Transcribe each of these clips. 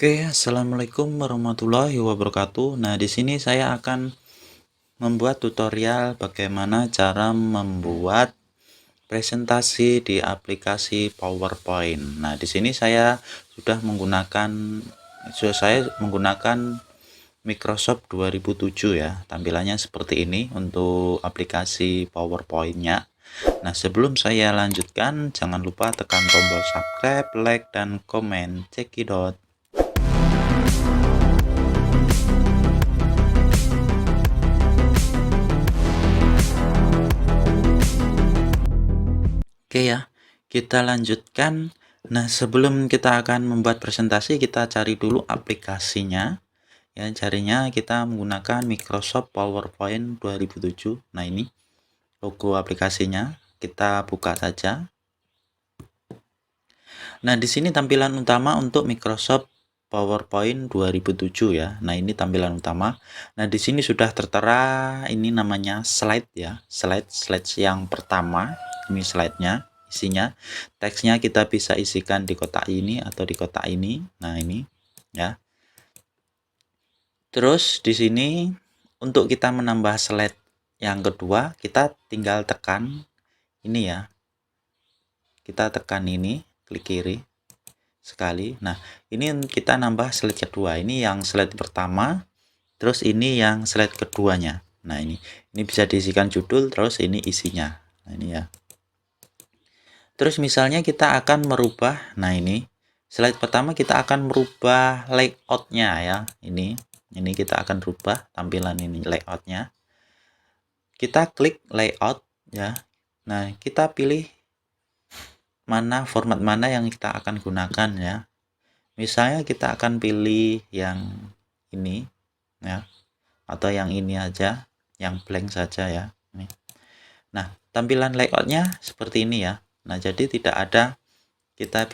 Oke, assalamualaikum warahmatullahi wabarakatuh. Nah, di sini saya akan membuat tutorial bagaimana cara membuat presentasi di aplikasi PowerPoint. Nah, di sini saya menggunakan Microsoft 2007 ya. Tampilannya seperti ini untuk aplikasi PowerPoint-nya. Nah, sebelum saya lanjutkan, jangan lupa tekan tombol subscribe, like, dan komen. Cekidot. Oke ya, kita lanjutkan. Nah, sebelum kita akan membuat presentasi, kita cari dulu aplikasinya. Ya, carinya kita menggunakan Microsoft PowerPoint 2007. Nah, ini logo aplikasinya. Kita buka saja. Nah, di sini tampilan utama untuk Microsoft PowerPoint 2007 ya. Nah, ini tampilan utama. Nah, di sini sudah tertera ini namanya slide ya. Slide yang pertama. Ini slide-nya, isinya. Teksnya kita bisa isikan di kotak ini atau di kotak ini. Nah, ini ya. Terus di sini untuk kita menambah slide yang kedua, kita tinggal tekan ini ya. Kita tekan ini, klik kiri sekali. Nah, ini kita nambah slide kedua. Ini yang slide pertama, terus ini yang slide keduanya. Nah, ini bisa diisikan judul, terus ini isinya. Nah, ini ya. Terus misalnya kita akan merubah, nah ini slide pertama kita akan merubah layoutnya ya. Ini kita akan rubah tampilan ini layoutnya. Kita klik layout ya. Nah, kita pilih format mana yang kita akan gunakan ya. Misalnya kita akan pilih yang ini ya, atau yang ini aja, yang blank saja ya. Nah, tampilan layoutnya seperti ini ya. Nah, jadi tidak ada kita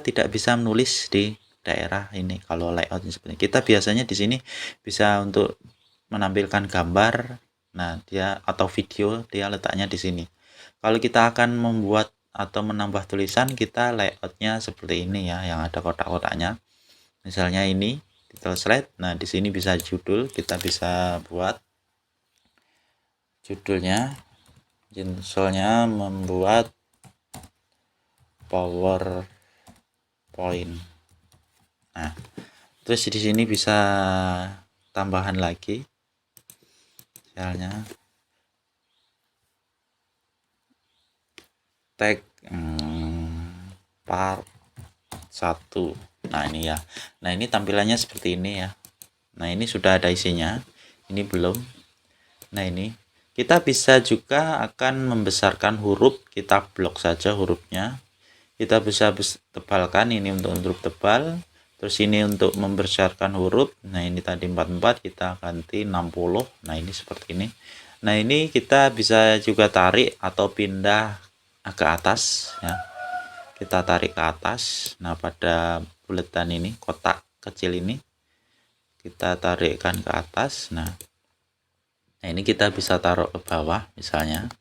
tidak bisa menulis di daerah ini kalau layoutnya seperti ini. Kita biasanya di sini bisa untuk menampilkan gambar, nah dia atau video dia letaknya di sini. Kalau kita akan membuat atau menambah tulisan, kita layoutnya seperti ini ya, yang ada kotak-kotaknya. Misalnya ini title slide. Nah, di sini bisa judul, kita bisa buat judulnya. Misalnya membuat PowerPoint. Nah, terus di sini bisa tambahan lagi. Misalnya tag part 1. Nah, ini ya. Nah, ini tampilannya seperti ini ya. Nah, ini sudah ada isinya. Ini belum. Nah, ini kita bisa juga akan membesarkan huruf. Kita blok saja hurufnya. Kita bisa tebalkan ini untuk huruf tebal. Terus ini untuk membesarkan huruf. Nah, ini tadi 44 kita ganti 60. Nah, ini seperti ini. Nah, ini kita bisa juga tarik atau pindah ke atas ya. Kita tarik ke atas. Nah, pada buletan ini, kotak kecil ini kita tarikkan ke atas. Nah, ini kita bisa taruh ke bawah misalnya.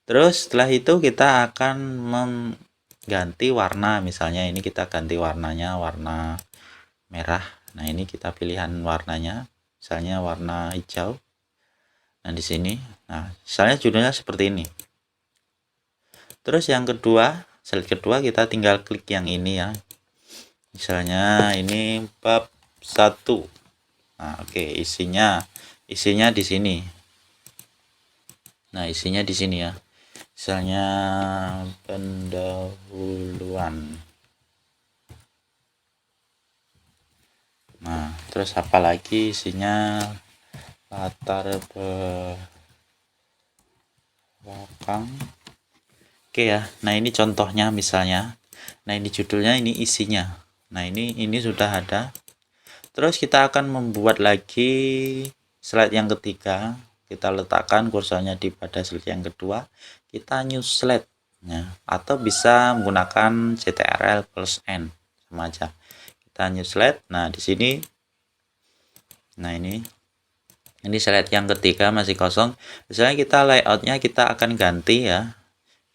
Terus setelah itu kita akan mengganti warna. Misalnya ini kita ganti warnanya warna merah. Nah, ini kita pilihan warnanya misalnya warna hijau. Nah, di sini. Nah, misalnya judulnya seperti ini. Terus yang kedua, slide kedua kita tinggal klik yang ini ya. Misalnya ini bab 1. Nah, oke, isinya di sini. Nah, isinya di sini ya. Misalnya pendahuluan. Nah, terus apa lagi isinya? Latar belakang. Oke ya. Nah, ini contohnya misalnya. Nah, ini judulnya, ini isinya. Nah, ini sudah ada. Terus kita akan membuat lagi slide yang ketiga. Kita letakkan kursornya di pada slide yang kedua. Kita new slide ya, atau bisa menggunakan CTRL plus N sama aja. Kita new slide. Nah, di sini. Nah, ini slide yang ketiga masih kosong. Misalnya kita layoutnya kita akan ganti ya.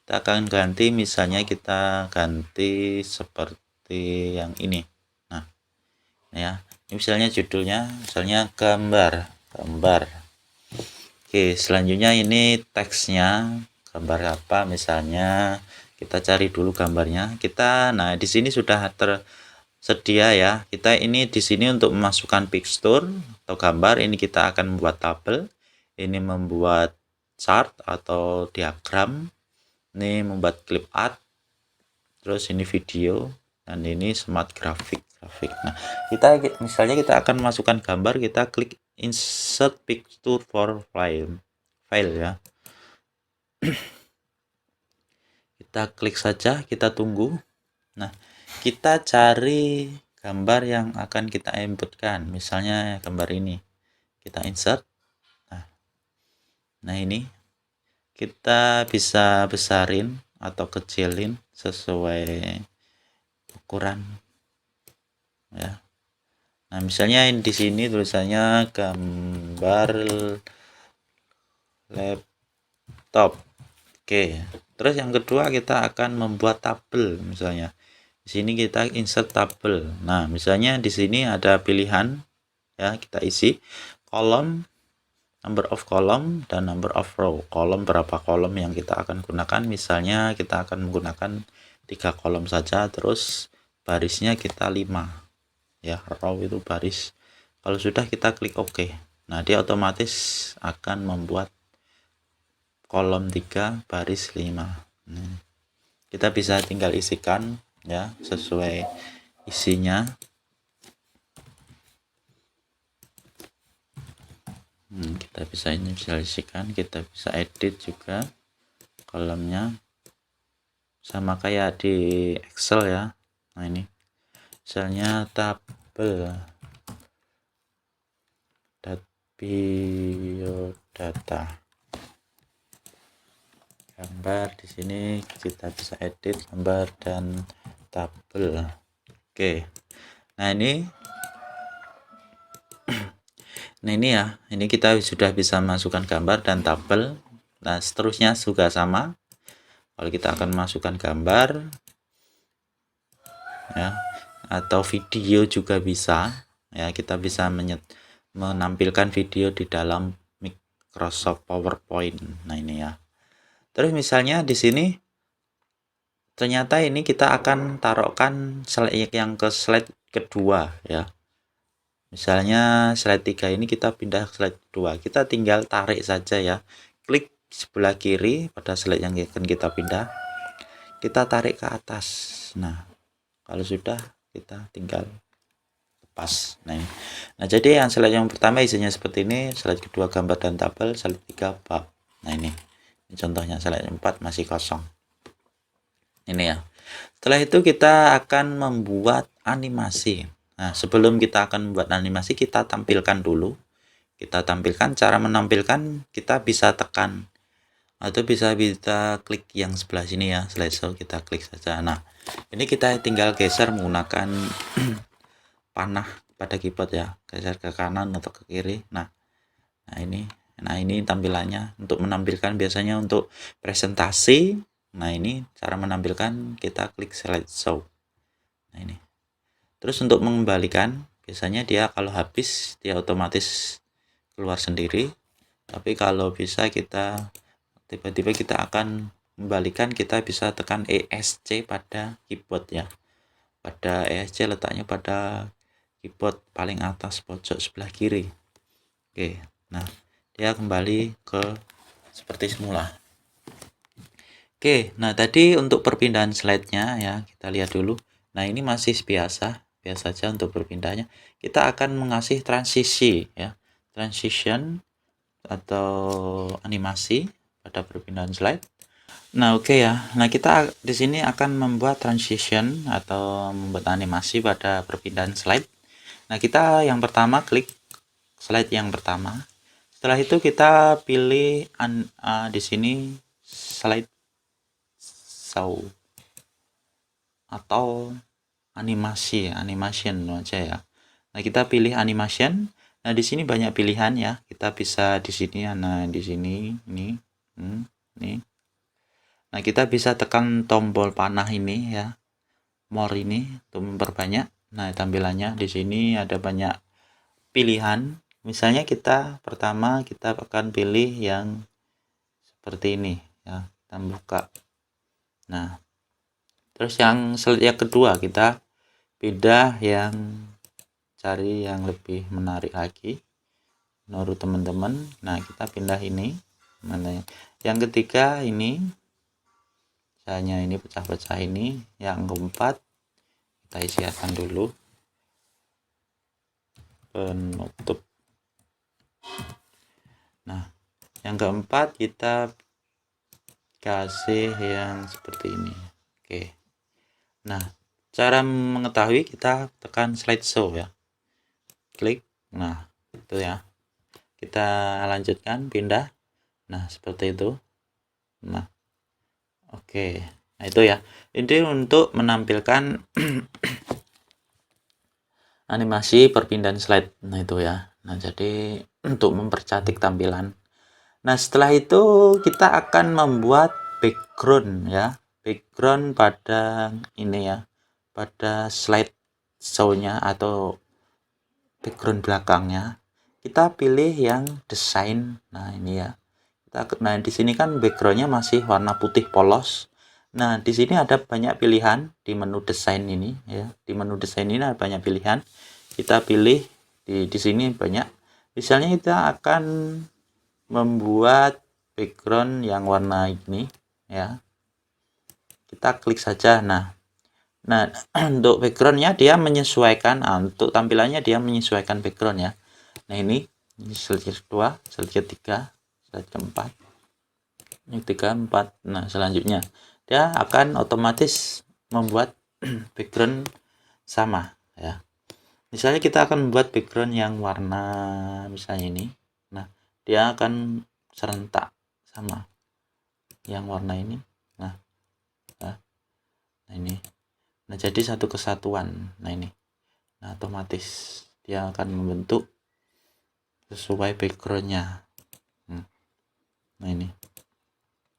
Kita akan ganti, misalnya kita ganti seperti yang ini. Nah, ya. Ini misalnya judulnya misalnya gambar. Oke, selanjutnya ini teksnya gambar apa, misalnya kita cari dulu gambarnya. Nah di sini sudah tersedia ya. Kita ini di sini untuk memasukkan picture atau gambar. Ini kita akan membuat tabel, ini membuat chart atau diagram, ini membuat clip art, terus ini video, dan ini smart grafik. Nah, misalnya kita akan masukkan gambar, kita klik insert picture for file ya. Kita klik saja, kita tunggu. Nah, kita cari gambar yang akan kita inputkan, misalnya gambar ini. Kita insert. Nah ini kita bisa besarin atau kecilin sesuai ukuran ya. Nah misalnya di sini tulisannya gambar laptop. Oke, terus yang kedua kita akan membuat tabel. Misalnya di sini kita insert tabel. Nah misalnya di sini ada pilihan ya, kita isi kolom, number of column, dan number of row. Kolom berapa kolom yang kita akan gunakan, misalnya kita akan menggunakan 3 kolom saja, terus barisnya kita 5 ya, row itu baris. Kalau sudah, kita klik OK. Nah dia otomatis akan membuat kolom 3 baris 5. Kita bisa tinggal isikan ya sesuai isinya. Kita bisa inisialisikan, kita bisa edit juga kolomnya sama kayak di Excel ya. Nah ini misalnya tabel biodata gambar, di sini kita bisa edit gambar dan tabel. Oke, nah ini ya, ini kita sudah bisa masukkan gambar dan tabel. Nah seterusnya juga sama. Kalau kita akan masukkan gambar ya, atau video juga bisa ya, kita bisa menampilkan video di dalam Microsoft PowerPoint. Nah ini ya. Terus misalnya di sini ternyata ini kita akan taruhkan slide yang ke slide kedua ya. Misalnya slide 3 ini kita pindah ke slide 2. Kita tinggal tarik saja ya. Klik sebelah kiri pada slide yang akan kita pindah. Kita tarik ke atas. Nah, kalau sudah kita tinggal lepas. Nah, jadi yang slide yang pertama isinya seperti ini, slide kedua gambar dan tabel, slide 3 bab. Nah, ini contohnya. Slide 4 masih kosong. Ini ya. Setelah itu kita akan membuat animasi. Nah, sebelum kita akan membuat animasi, kita tampilkan dulu. Kita tampilkan, cara menampilkan kita bisa tekan atau bisa klik yang sebelah sini ya, slideshow, kita klik saja. Nah, ini kita tinggal geser menggunakan panah pada keyboard ya, geser ke kanan atau ke kiri. Nah ini tampilannya untuk menampilkan, biasanya untuk presentasi. Nah ini cara menampilkan, kita klik slideshow. Nah ini terus untuk mengembalikan, biasanya dia kalau habis dia otomatis keluar sendiri, tapi kalau bisa kita tiba-tiba kita akan membalikan, kita bisa tekan ESC pada keyboard ya. Pada ESC letaknya pada keyboard paling atas pojok sebelah kiri. Oke, nah dia kembali ke seperti semula. Oke, nah tadi untuk perpindahan slide-nya ya, kita lihat dulu. Nah ini masih biasa saja untuk perpindahannya. Kita akan mengasih transisi ya, transition atau animasi pada perpindahan slide. Nah oke ya, nah kita di sini akan membuat transition atau membuat animasi pada perpindahan slide. Nah kita yang pertama klik slide yang pertama. Setelah itu kita pilih di sini slide show atau animation aja ya. Nah kita pilih animation. Nah di sini banyak pilihan ya. Kita bisa di sini, nah di sini ini. Nah kita bisa tekan tombol panah ini ya, more ini untuk memperbanyak. Nah, tampilannya di sini ada banyak pilihan. Misalnya pertama kita akan pilih yang seperti ini ya, kita buka. Nah, terus yang kedua kita pindah yang cari yang lebih menarik lagi menurut teman-teman. Nah, kita pindah ini. Mana yang ketiga ini, misalnya ini pecah-pecah ini. Yang keempat kita isikan dulu penutup. Nah, yang keempat kita kasih yang seperti ini. Oke. Nah, cara mengetahui kita tekan slideshow ya, klik. Nah, itu ya, kita lanjutkan pindah. Nah, seperti itu. Nah, oke. Nah, itu ya, ini untuk menampilkan animasi perpindahan slide. Nah, itu ya. Nah, jadi untuk mempercantik tampilan. Nah, setelah itu kita akan membuat background ya, background pada ini ya, pada slide show-nya atau background belakangnya. Kita pilih yang desain. Nah, ini ya. Nah, di sini kan backgroundnya masih warna putih polos. Nah, di sini ada banyak pilihan di menu desain ini ya. Di menu desain ini ada banyak pilihan. Kita pilih di sini banyak. Misalnya kita akan membuat background yang warna ini ya. Kita klik saja. Nah, untuk backgroundnya dia menyesuaikan. Untuk tampilannya dia menyesuaikan background ya. Nah, ini slide kedua, slide ketiga, slide keempat, ini 3, 4. Nah, selanjutnya dia akan otomatis membuat background sama ya. Misalnya kita akan membuat background yang warna misalnya ini. Nah, dia akan serentak sama yang warna ini. Nah, ini. Nah, jadi satu kesatuan. Nah, ini. Nah, otomatis dia akan membentuk sesuai backgroundnya. Nah, ini.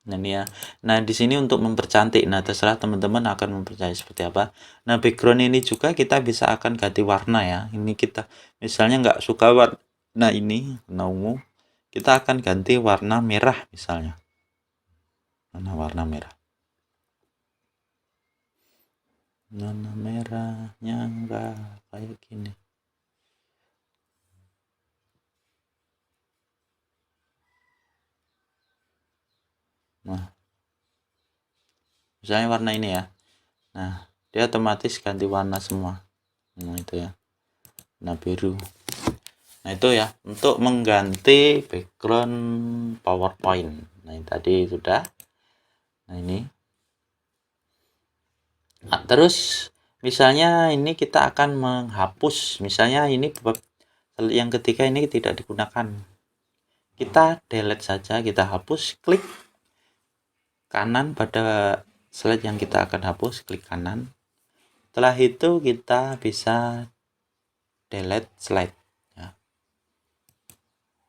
Nah, ini ya. Nah, di sini untuk mempercantik. Nah, terserah teman-teman akan mempercantik seperti apa. Nah, background ini juga kita bisa akan ganti warna ya. Ini kita misalnya nggak suka warna ini, warna ungu, kita akan ganti warna merah misalnya. Warna merah. Warna merahnya enggak kayak gini. Nah, misalnya warna ini ya. Nah, dia otomatis ganti warna semua. Nah, itu ya. Nah, biru. Nah, itu ya untuk mengganti background PowerPoint. Nah, ini tadi sudah. Nah, ini. Nah, terus misalnya ini kita akan menghapus. Misalnya ini yang ketiga ini tidak digunakan. Kita delete saja, kita hapus, klik kanan pada slide yang kita akan hapus, klik kanan. Setelah itu kita bisa delete slide ya.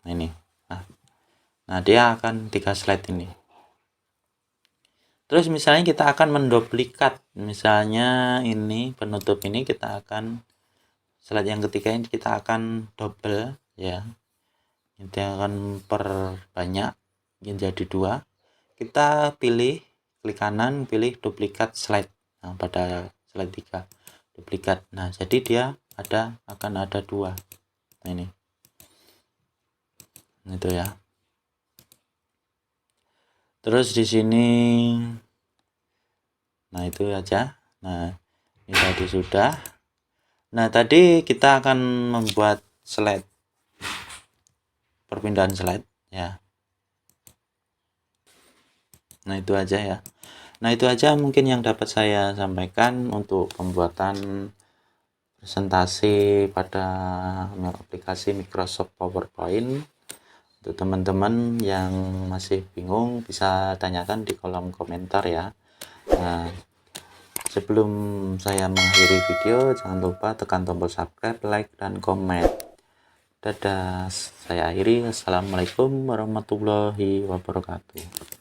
Nah, ini. Nah, dia akan 3 slide ini. Terus misalnya kita akan menduplikat, misalnya ini penutup ini kita akan slide yang ketiga ini kita akan double ya. Ini akan perbanyak menjadi 2. Kita pilih, klik kanan, pilih duplikat slide. Nah, pada slide 3 duplikat. Nah, jadi dia akan ada 2. Nah, ini. Itu ya. Terus di sini, nah itu aja. Nah, ini tadi sudah. Nah, tadi kita akan membuat slide, perpindahan slide ya. Nah, itu aja ya. Nah, itu aja mungkin yang dapat saya sampaikan untuk pembuatan presentasi pada aplikasi Microsoft PowerPoint. Untuk teman-teman yang masih bingung bisa tanyakan di kolom komentar ya. Nah, sebelum saya mengakhiri video, jangan lupa tekan tombol subscribe, like, dan komen. Dadah, saya akhiri. Assalamualaikum warahmatullahi wabarakatuh.